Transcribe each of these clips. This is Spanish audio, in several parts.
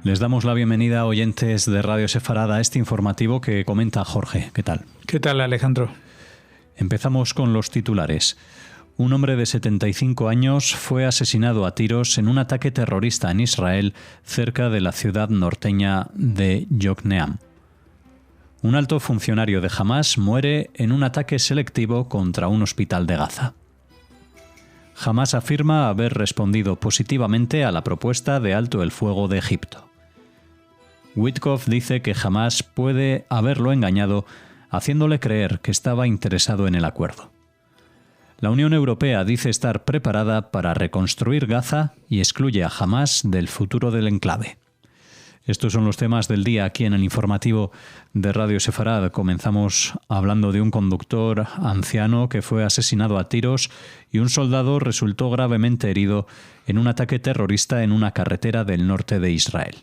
Les damos la bienvenida a oyentes de Radio Sefarad a este informativo que comenta Jorge. ¿Qué tal? ¿Qué tal, Alejandro? Empezamos con los titulares. Un hombre de 75 años fue asesinado a tiros en un ataque terrorista en Israel cerca de la ciudad norteña de Yokneam. Un alto funcionario de Hamás muere en un ataque selectivo contra un hospital de Gaza. Hamás afirma haber respondido positivamente a la propuesta de alto el fuego de Egipto. Witkoff dice que Hamás puede haberlo engañado, haciéndole creer que estaba interesado en el acuerdo. La Unión Europea dice estar preparada para reconstruir Gaza y excluye a Hamás del futuro del enclave. Estos son los temas del día aquí en el informativo de Radio Sefarad. Comenzamos hablando de un conductor anciano que fue asesinado a tiros y un soldado resultó gravemente herido en un ataque terrorista en una carretera del norte de Israel.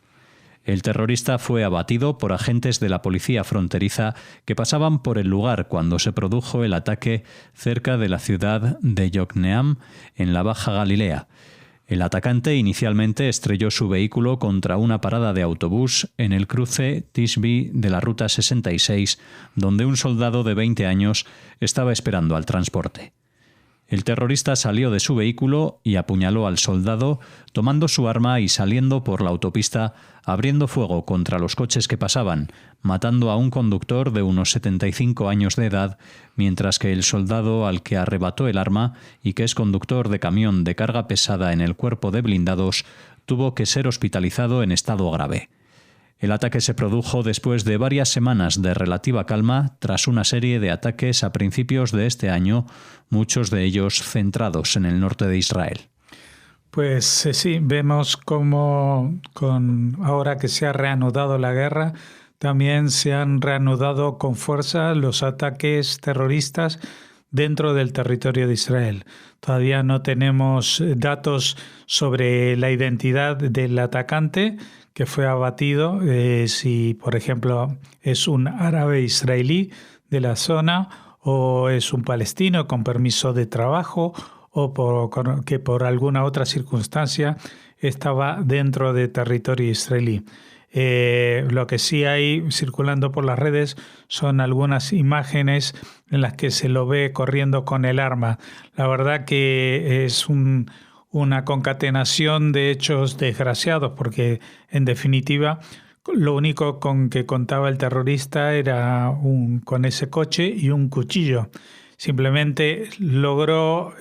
El terrorista fue abatido por agentes de la policía fronteriza que pasaban por el lugar cuando se produjo el ataque cerca de la ciudad de Yokneam, en la Baja Galilea. El atacante inicialmente estrelló su vehículo contra una parada de autobús en el cruce Tishbi de la Ruta 66, donde un soldado de 20 años estaba esperando al transporte. El terrorista salió de su vehículo y apuñaló al soldado, tomando su arma y saliendo por la autopista, abriendo fuego contra los coches que pasaban, matando a un conductor de unos 75 años de edad, mientras que el soldado al que arrebató el arma y que es conductor de camión de carga pesada en el cuerpo de blindados, tuvo que ser hospitalizado en estado grave. El ataque se produjo después de varias semanas de relativa calma tras una serie de ataques a principios de este año, muchos de ellos centrados en el norte de Israel. Pues sí, vemos cómo ahora que se ha reanudado la guerra, también se han reanudado con fuerza los ataques terroristas dentro del territorio de Israel. Todavía no tenemos datos sobre la identidad del atacante que fue abatido, si por ejemplo es un árabe israelí de la zona o es un palestino con permiso de trabajo o que por alguna otra circunstancia estaba dentro de territorio israelí. Lo que sí hay circulando por las redes son algunas imágenes en las que se lo ve corriendo con el arma. La verdad que es una concatenación de hechos desgraciados, porque en definitiva lo único con que contaba el terrorista era con ese coche y un cuchillo. Simplemente logró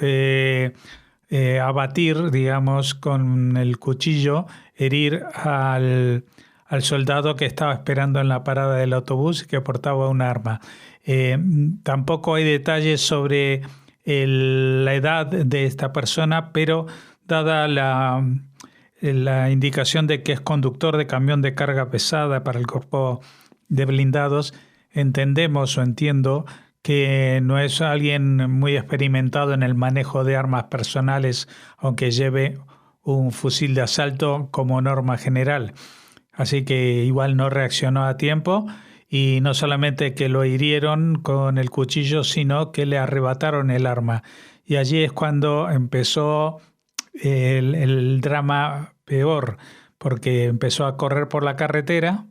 abatir, digamos, con el cuchillo, herir al soldado que estaba esperando en la parada del autobús y que portaba un arma. Tampoco hay detalles sobre la edad de esta persona, pero dada la indicación de que es conductor de camión de carga pesada para el cuerpo de blindados, entiendo que no es alguien muy experimentado en el manejo de armas personales, aunque lleve un fusil de asalto como norma general. Así que igual no reaccionó a tiempo y no solamente que lo hirieron con el cuchillo, sino que le arrebataron el arma. Y allí es cuando empezó el drama peor, porque empezó a correr por la carretera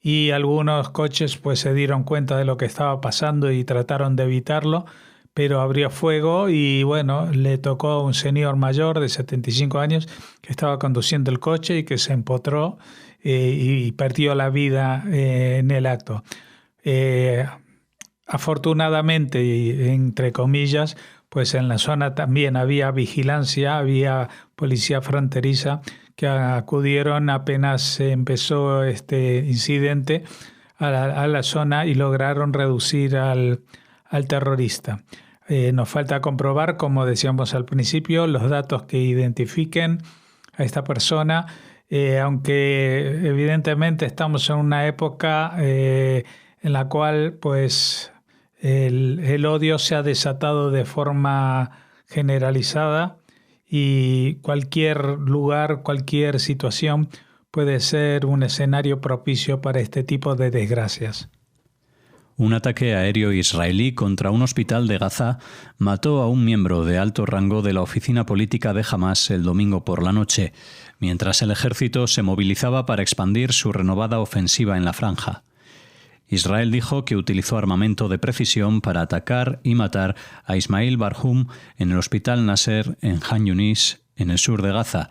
y algunos coches pues se dieron cuenta de lo que estaba pasando y trataron de evitarlo, pero abrió fuego y bueno, le tocó a un señor mayor de 75 años que estaba conduciendo el coche y que se empotró y perdió la vida en el acto. Afortunadamente, y entre comillas, pues en la zona también había vigilancia, había policía fronteriza que acudieron apenas se empezó este incidente a la zona y lograron reducir al terrorista. Nos falta comprobar, como decíamos al principio, los datos que identifiquen a esta persona, aunque evidentemente estamos en una época en la cual pues el odio se ha desatado de forma generalizada y cualquier lugar, cualquier situación puede ser un escenario propicio para este tipo de desgracias. Un ataque aéreo israelí contra un hospital de Gaza mató a un miembro de alto rango de la oficina política de Hamás el domingo por la noche, mientras el ejército se movilizaba para expandir su renovada ofensiva en la franja. Israel dijo que utilizó armamento de precisión para atacar y matar a Ismail Barhum en el hospital Nasser en Han Yunis, en el sur de Gaza,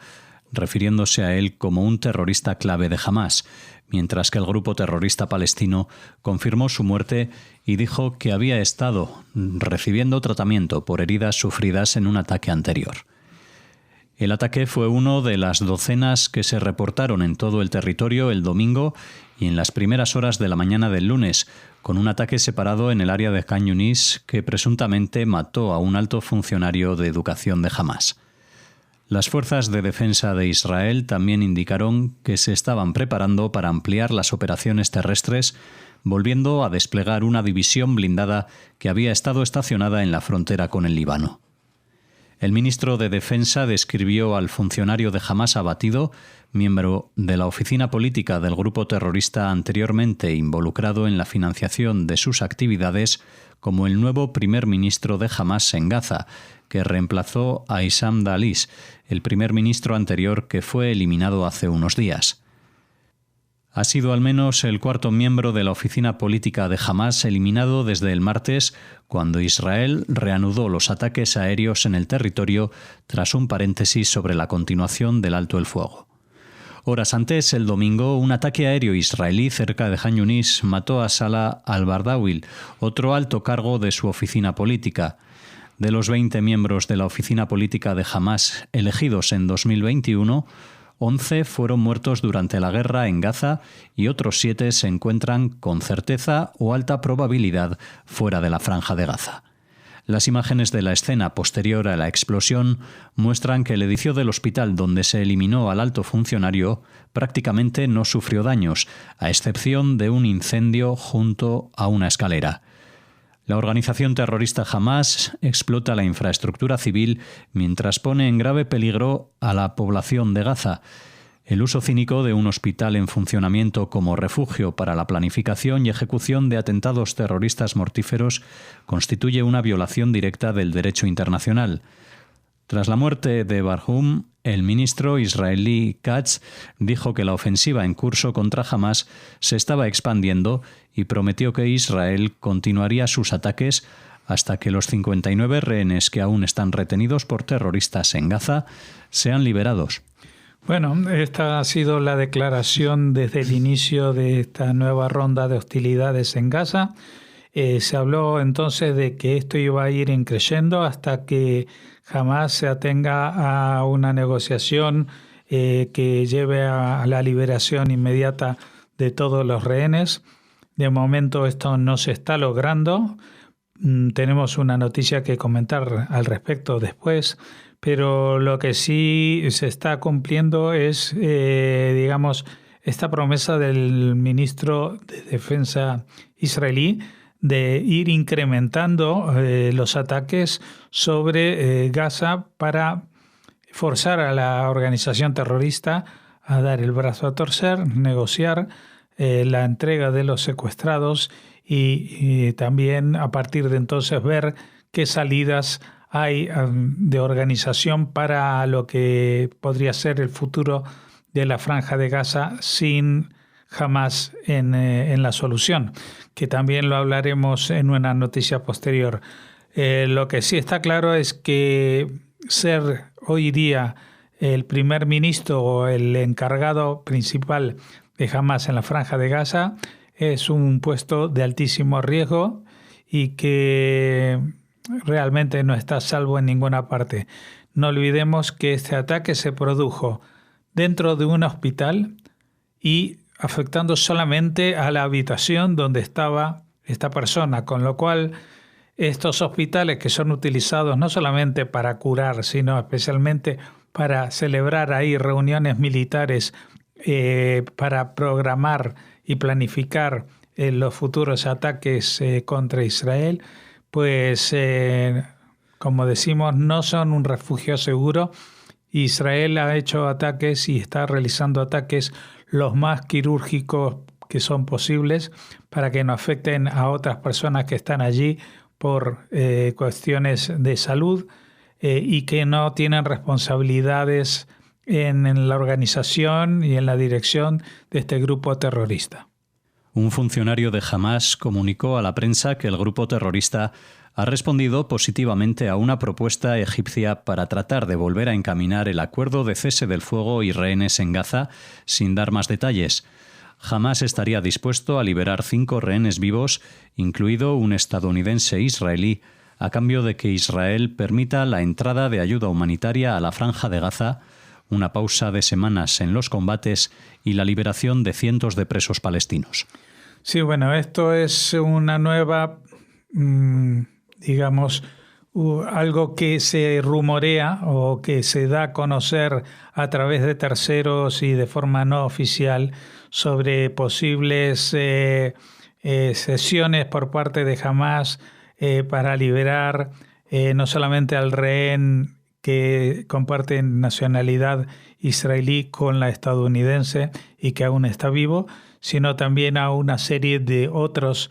refiriéndose a él como un terrorista clave de Hamás, mientras que el grupo terrorista palestino confirmó su muerte y dijo que había estado recibiendo tratamiento por heridas sufridas en un ataque anterior. El ataque fue uno de las docenas que se reportaron en todo el territorio el domingo y en las primeras horas de la mañana del lunes, con un ataque separado en el área de Khan Yunis que presuntamente mató a un alto funcionario de educación de Hamás. Las fuerzas de defensa de Israel también indicaron que se estaban preparando para ampliar las operaciones terrestres, volviendo a desplegar una división blindada que había estado estacionada en la frontera con el Líbano. El ministro de Defensa describió al funcionario de Hamás abatido, miembro de la oficina política del grupo terrorista anteriormente involucrado en la financiación de sus actividades, como el nuevo primer ministro de Hamás en Gaza, que reemplazó a Issam Da'alis, el primer ministro anterior que fue eliminado hace unos días. Ha sido al menos el cuarto miembro de la oficina política de Hamás eliminado desde el martes, cuando Israel reanudó los ataques aéreos en el territorio tras un paréntesis sobre la continuación del alto el fuego. Horas antes, el domingo, un ataque aéreo israelí cerca de Han Yunis mató a Salah al-Bardawil, otro alto cargo de su oficina política. De los 20 miembros de la oficina política de Hamás elegidos en 2021, 11 fueron muertos durante la guerra en Gaza y otros 7 se encuentran con certeza o alta probabilidad fuera de la franja de Gaza. Las imágenes de la escena posterior a la explosión muestran que el edificio del hospital donde se eliminó al alto funcionario prácticamente no sufrió daños, a excepción de un incendio junto a una escalera. La organización terrorista Hamás explota la infraestructura civil mientras pone en grave peligro a la población de Gaza. El uso cínico de un hospital en funcionamiento como refugio para la planificación y ejecución de atentados terroristas mortíferos constituye una violación directa del derecho internacional. Tras la muerte de Barhum, el ministro israelí Katz dijo que la ofensiva en curso contra Hamás se estaba expandiendo y prometió que Israel continuaría sus ataques hasta que los 59 rehenes que aún están retenidos por terroristas en Gaza sean liberados. Bueno, esta ha sido la declaración desde el inicio de esta nueva ronda de hostilidades en Gaza. Se habló entonces de que esto iba a ir creciendo hasta que Hamás se atenga a una negociación que lleve a la liberación inmediata de todos los rehenes. De momento esto no se está logrando. Tenemos una noticia que comentar al respecto después, pero lo que sí se está cumpliendo es, esta promesa del ministro de Defensa israelí de ir incrementando los ataques sobre Gaza para forzar a la organización terrorista a dar el brazo a torcer, negociar la entrega de los secuestrados y también a partir de entonces ver qué salidas hay de organización para lo que podría ser el futuro de la Franja de Gaza sin Hamás en la solución, que también lo hablaremos en una noticia posterior. Lo que sí está claro es que ser hoy día el primer ministro o el encargado principal de Hamás en la Franja de Gaza es un puesto de altísimo riesgo y que realmente no está a salvo en ninguna parte. No olvidemos que este ataque se produjo dentro de un hospital y afectando solamente a la habitación donde estaba esta persona, con lo cual estos hospitales que son utilizados no solamente para curar, sino especialmente para celebrar ahí reuniones militares, para programar y planificar los futuros ataques contra Israel, pues como decimos, no son un refugio seguro. Israel ha hecho ataques y está realizando ataques los más quirúrgicos que son posibles para que no afecten a otras personas que están allí por cuestiones de salud y que no tienen responsabilidades en la organización y en la dirección de este grupo terrorista. Un funcionario de Hamás comunicó a la prensa que el grupo terrorista ha respondido positivamente a una propuesta egipcia para tratar de volver a encaminar el acuerdo de cese del fuego y rehenes en Gaza, sin dar más detalles. Hamás estaría dispuesto a liberar 5 rehenes vivos, incluido un estadounidense israelí, a cambio de que Israel permita la entrada de ayuda humanitaria a la Franja de Gaza, una pausa de semanas en los combates y la liberación de cientos de presos palestinos. Sí, bueno, esto es una nueva, algo que se rumorea o que se da a conocer a través de terceros y de forma no oficial sobre posibles sesiones por parte de Hamás para liberar no solamente al rehén que comparte nacionalidad israelí con la estadounidense y que aún está vivo, sino también a una serie de otras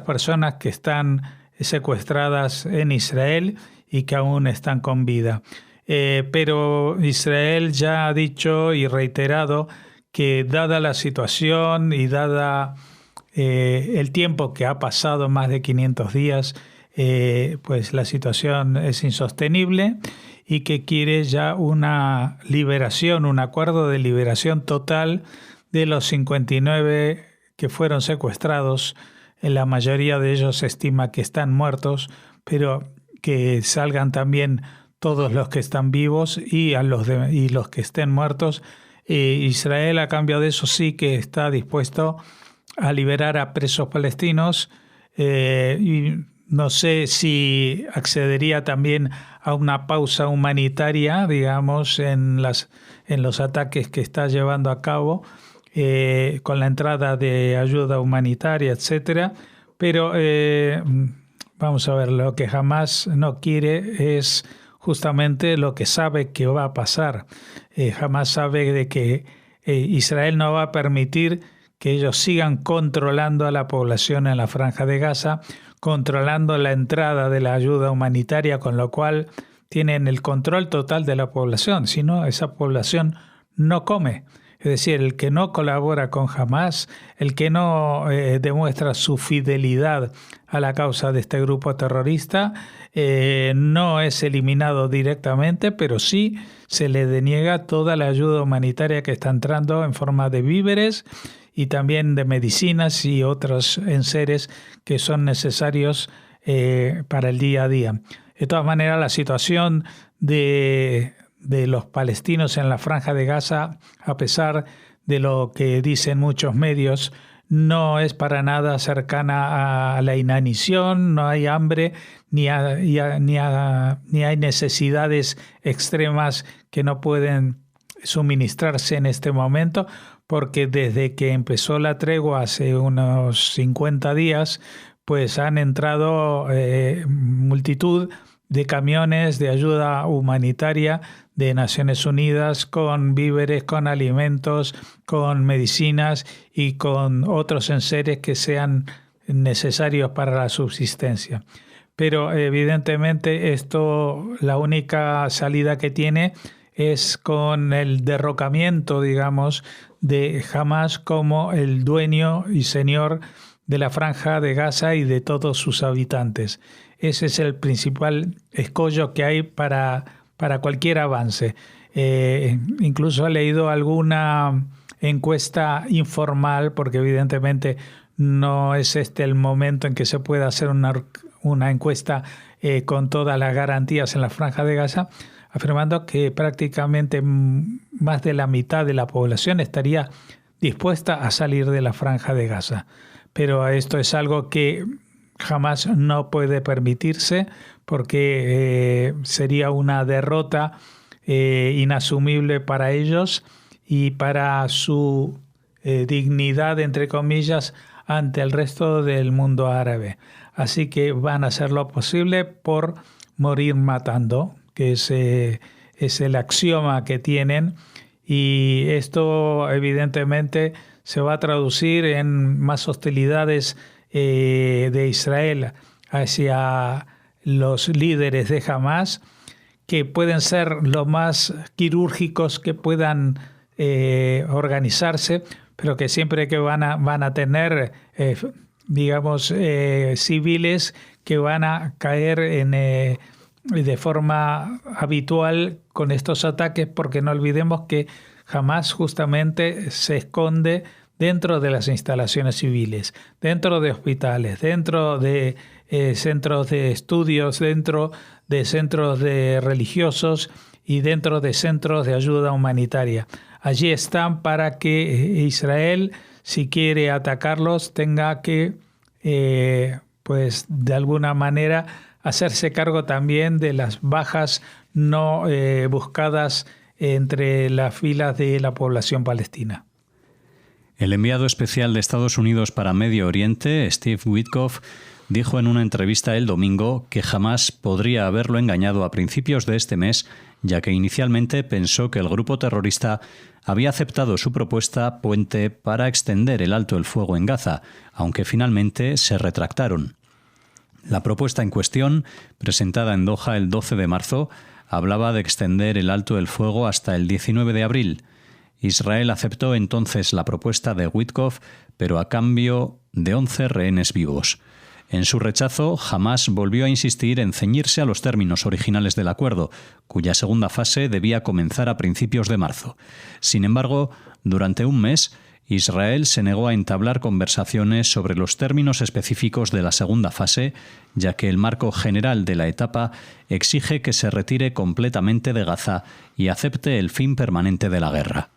personas que están secuestradas en Israel y que aún están con vida. Pero Israel ya ha dicho y reiterado que dada la situación y dada el tiempo que ha pasado, más de 500 días, pues la situación es insostenible y que quiere ya una liberación, un acuerdo de liberación total de los 59 que fueron secuestrados. La mayoría de ellos se estima que están muertos, pero que salgan también todos los que están vivos y los que estén muertos. Israel, a cambio de eso, sí que está dispuesto a liberar a presos palestinos y no sé si accedería también a una pausa humanitaria, digamos, en los ataques que está llevando a cabo con la entrada de ayuda humanitaria, etcétera. Pero vamos a ver, lo que Hamás no quiere es justamente lo que sabe que va a pasar. Hamás sabe de que Israel no va a permitir que ellos sigan controlando a la población en la Franja de Gaza, controlando la entrada de la ayuda humanitaria, con lo cual tienen el control total de la población. Si no, esa población no come. Es decir, el que no colabora con Hamás, el que no demuestra su fidelidad a la causa de este grupo terrorista, no es eliminado directamente, pero sí se le deniega toda la ayuda humanitaria que está entrando en forma de víveres y también de medicinas y otros enseres que son necesarios para el día a día. De todas maneras, la situación de los palestinos en la Franja de Gaza, a pesar de lo que dicen muchos medios, no es para nada cercana a la inanición, no hay hambre, ni hay necesidades extremas que no pueden suministrarse en este momento, porque desde que empezó la tregua hace unos 50 días, pues han entrado multitud de camiones de ayuda humanitaria de Naciones Unidas con víveres, con alimentos, con medicinas y con otros enseres que sean necesarios para la subsistencia. Pero evidentemente esto, la única salida que tiene es con el derrocamiento, digamos, de Hamás como el dueño y señor de la Franja de Gaza y de todos sus habitantes. Ese es el principal escollo que hay para cualquier avance. Incluso he leído alguna encuesta informal, porque evidentemente no es este el momento en que se pueda hacer una encuesta con todas las garantías en la Franja de Gaza, afirmando que prácticamente más de la mitad de la población estaría dispuesta a salir de la Franja de Gaza. Pero esto es algo que jamás no puede permitirse, porque sería una derrota inasumible para ellos y para su dignidad, entre comillas, ante el resto del mundo árabe. Así que van a hacer lo posible por morir matando, que es el axioma que tienen, y esto evidentemente se va a traducir en más hostilidades de Israel hacia los líderes de Hamás, que pueden ser lo más quirúrgicos que puedan organizarse, pero que siempre que van a tener, civiles que van a caer de forma habitual con estos ataques, porque no olvidemos que Hamás justamente se esconde dentro de las instalaciones civiles, dentro de hospitales, dentro de centros de estudios, dentro de centros de religiosos y dentro de centros de ayuda humanitaria. Allí están para que Israel, si quiere atacarlos, tenga que, de alguna manera, hacerse cargo también de las bajas no buscadas entre las filas de la población palestina. El enviado especial de Estados Unidos para Medio Oriente, Steve Witkoff, dijo en una entrevista el domingo que Hamás podría haberlo engañado a principios de este mes, ya que inicialmente pensó que el grupo terrorista había aceptado su propuesta puente para extender el alto el fuego en Gaza, aunque finalmente se retractaron. La propuesta en cuestión, presentada en Doha el 12 de marzo, hablaba de extender el alto el fuego hasta el 19 de abril. Israel aceptó entonces la propuesta de Witkoff, pero a cambio de 11 rehenes vivos. En su rechazo, Hamás volvió a insistir en ceñirse a los términos originales del acuerdo, cuya segunda fase debía comenzar a principios de marzo. Sin embargo, durante un mes, Israel se negó a entablar conversaciones sobre los términos específicos de la segunda fase, ya que el marco general de la etapa exige que se retire completamente de Gaza y acepte el fin permanente de la guerra.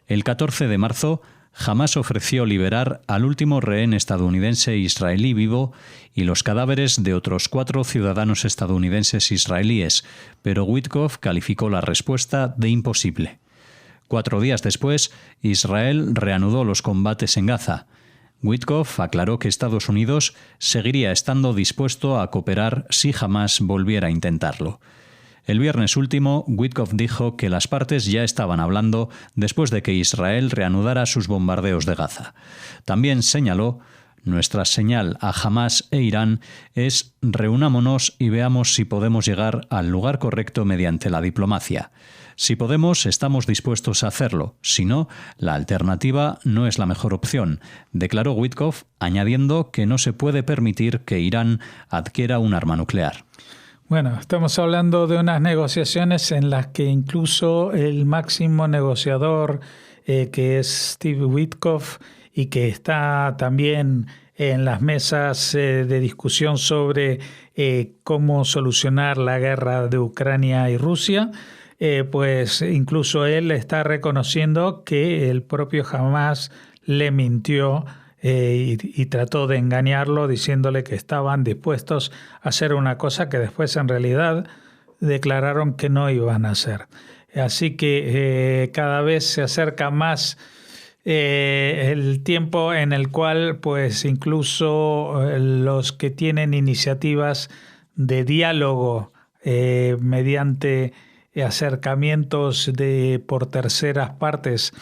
El 14 de marzo, Hamás ofreció liberar al último rehén estadounidense israelí vivo y los cadáveres de otros 4 ciudadanos estadounidenses israelíes, pero Witkoff calificó la respuesta de imposible. 4 días después, Israel reanudó los combates en Gaza. Witkoff aclaró que Estados Unidos seguiría estando dispuesto a cooperar si Hamás volviera a intentarlo. El viernes último, Witkoff dijo que las partes ya estaban hablando después de que Israel reanudara sus bombardeos de Gaza. También señaló: nuestra señal a Hamás e Irán es reunámonos y veamos si podemos llegar al lugar correcto mediante la diplomacia. Si podemos, estamos dispuestos a hacerlo. Si no, la alternativa no es la mejor opción, declaró Witkoff, añadiendo que no se puede permitir que Irán adquiera un arma nuclear. Bueno, estamos hablando de unas negociaciones en las que incluso el máximo negociador, que es Steve Witkoff, y que está también en las mesas de discusión sobre cómo solucionar la guerra de Ucrania y Rusia, pues incluso él está reconociendo que el propio Hamás le mintió y trató de engañarlo diciéndole que estaban dispuestos a hacer una cosa que después en realidad declararon que no iban a hacer. Así que cada vez se acerca más el tiempo en el cual pues incluso los que tienen iniciativas de diálogo mediante acercamientos por terceras partes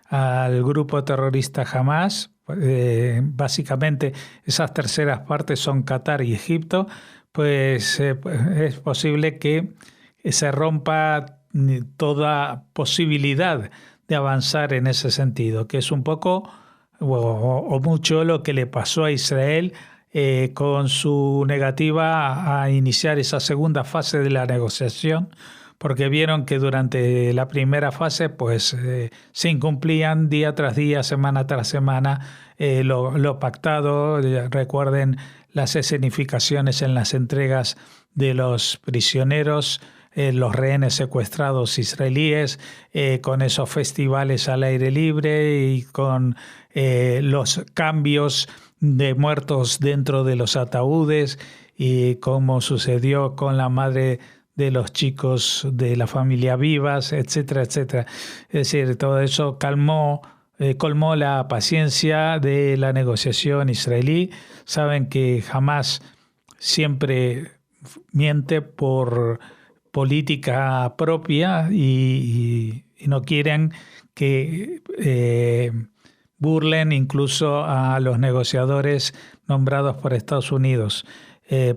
al grupo terrorista Hamás, básicamente esas terceras partes son Qatar y Egipto, pues es posible que se rompa toda posibilidad de avanzar en ese sentido, que es un poco o mucho lo que le pasó a Israel con su negativa a iniciar esa segunda fase de la negociación, porque vieron que durante la primera fase pues se incumplían día tras día, semana tras semana lo pactado. Recuerden las escenificaciones en las entregas de los prisioneros, los rehenes secuestrados israelíes, con esos festivales al aire libre y con los cambios de muertos dentro de los ataúdes, y como sucedió con la madre de los chicos de la familia Vivas, etcétera, etcétera. Es decir, todo eso colmó la paciencia de la negociación israelí. Saben que Hamás siempre miente por política propia y no quieren que burlen incluso a los negociadores nombrados por Estados Unidos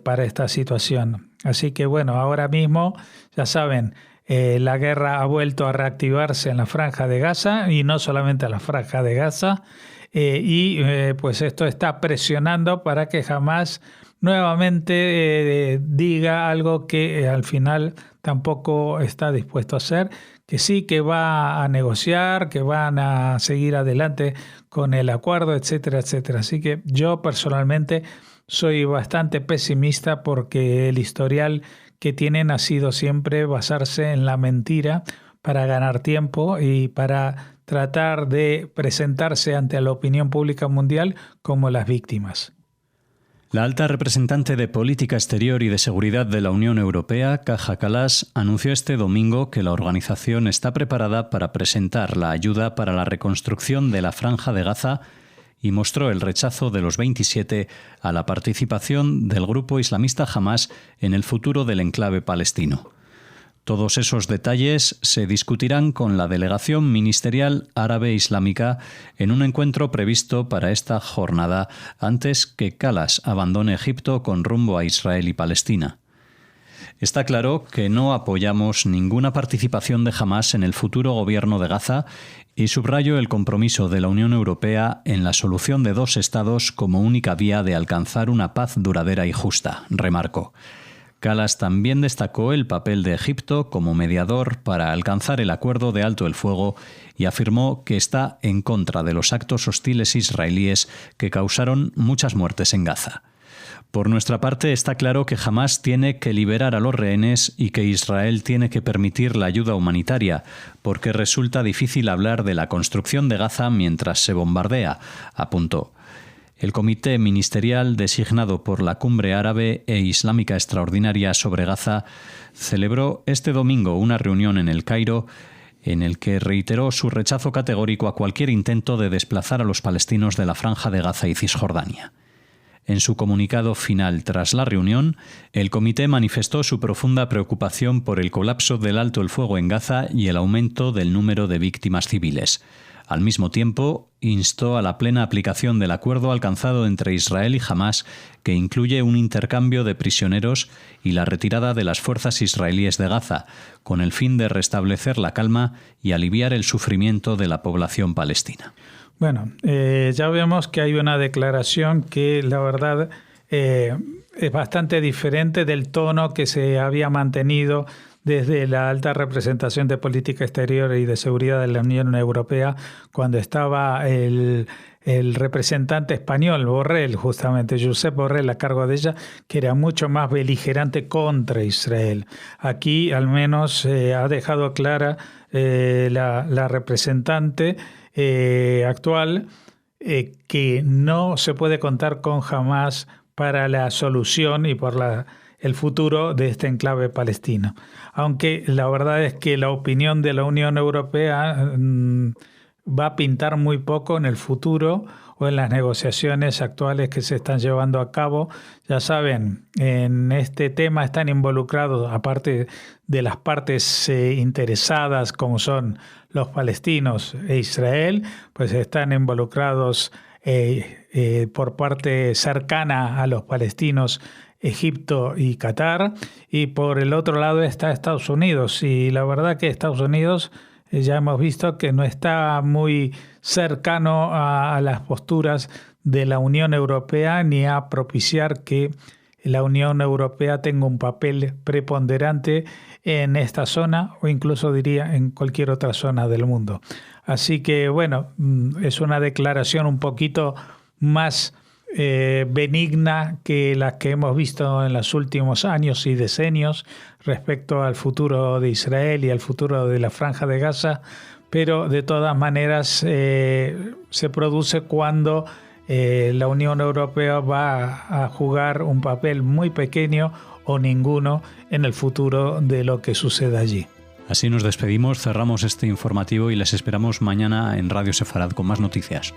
para esta situación. Así que bueno, ahora mismo, ya saben, la guerra ha vuelto a reactivarse en la Franja de Gaza, y no solamente en la Franja de Gaza, pues esto está presionando para que Hamás nuevamente diga algo que al final tampoco está dispuesto a hacer, que sí, que va a negociar, que van a seguir adelante con el acuerdo, etcétera, etcétera. Así que yo personalmente soy bastante pesimista, porque el historial que tienen ha sido siempre basarse en la mentira para ganar tiempo y para tratar de presentarse ante la opinión pública mundial como las víctimas. La alta representante de Política Exterior y de Seguridad de la Unión Europea, Kaja Kallas, anunció este domingo que la organización está preparada para presentar la ayuda para la reconstrucción de la Franja de Gaza y mostró el rechazo de los 27 a la participación del grupo islamista Hamás en el futuro del enclave palestino. Todos esos detalles se discutirán con la delegación ministerial árabe islámica en un encuentro previsto para esta jornada antes que Kallas abandone Egipto con rumbo a Israel y Palestina. Está claro que no apoyamos ninguna participación de Hamás en el futuro gobierno de Gaza y subrayo el compromiso de la Unión Europea en la solución de 2 estados como única vía de alcanzar una paz duradera y justa, remarcó. Kallas también destacó el papel de Egipto como mediador para alcanzar el acuerdo de alto el fuego y afirmó que está en contra de los actos hostiles israelíes que causaron muchas muertes en Gaza. Por nuestra parte, está claro que Hamás tiene que liberar a los rehenes y que Israel tiene que permitir la ayuda humanitaria, porque resulta difícil hablar de la construcción de Gaza mientras se bombardea, apuntó. El comité ministerial designado por la Cumbre Árabe e Islámica Extraordinaria sobre Gaza celebró este domingo una reunión en El Cairo en el que reiteró su rechazo categórico a cualquier intento de desplazar a los palestinos de la Franja de Gaza y Cisjordania. En su comunicado final tras la reunión, el comité manifestó su profunda preocupación por el colapso del alto el fuego en Gaza y el aumento del número de víctimas civiles. Al mismo tiempo, instó a la plena aplicación del acuerdo alcanzado entre Israel y Hamás, que incluye un intercambio de prisioneros y la retirada de las fuerzas israelíes de Gaza, con el fin de restablecer la calma y aliviar el sufrimiento de la población palestina. Bueno, ya vemos que hay una declaración que la verdad es bastante diferente del tono que se había mantenido desde la alta representación de política exterior y de seguridad de la Unión Europea, cuando estaba el representante español, Borrell, justamente, Josep Borrell, a cargo de ella, que era mucho más beligerante contra Israel. Aquí, al menos, ha dejado clara la representante actual que no se puede contar con Hamás para la solución y por el futuro de este enclave palestino. Aunque la verdad es que la opinión de la Unión Europea va a pintar muy poco en el futuro o en las negociaciones actuales que se están llevando a cabo. Ya saben, en este tema están involucrados, aparte de las partes interesadas como son los palestinos e Israel, pues están involucrados por parte cercana a los palestinos Egipto y Qatar, y por el otro lado está Estados Unidos, y la verdad que Estados Unidos ya hemos visto que no está muy cercano a las posturas de la Unión Europea ni a propiciar que la Unión Europea tenga un papel preponderante en esta zona o incluso diría en cualquier otra zona del mundo. Así que bueno, es una declaración un poquito más benigna que las que hemos visto en los últimos años y decenios respecto al futuro de Israel y al futuro de la Franja de Gaza, pero de todas maneras se produce cuando la Unión Europea va a jugar un papel muy pequeño o ninguno en el futuro de lo que suceda allí. Así nos despedimos, cerramos este informativo y les esperamos mañana en Radio Sefarad con más noticias.